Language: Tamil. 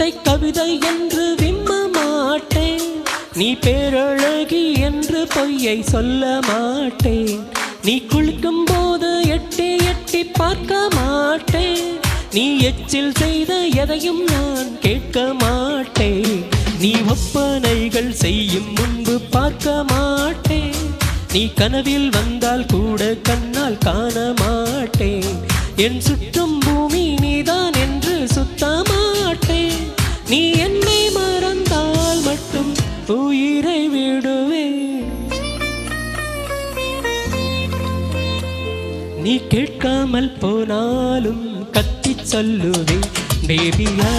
வார்த்தை கவிதை என்று விம்ம மாட்டேன். நீ பேரழகி என்று பொய்யை சொல்ல மாட்டேன். நீ குளிக்கும் போது எட்டி எட்டி பார்க்க மாட்டேன். நீ எச்சில் செய்த எதையும் நான் கேட்க மாட்டேன். நீ ஒப்பனைகள் செய்யும் முன்பு பார்க்க மாட்டேன். நீ கனவில் வந்தால் கூட கண்ணால் காண மாட்டேன். என் சுற்றும் பூமி நீதான் என்று சுத்த மாட்டேன். நீ என்னை மறந்தால் மட்டும் உயிரை விடுவேன். நீ கேட்காமல் போனாலும் கத்தி சொல்லுவேன் பேபியா.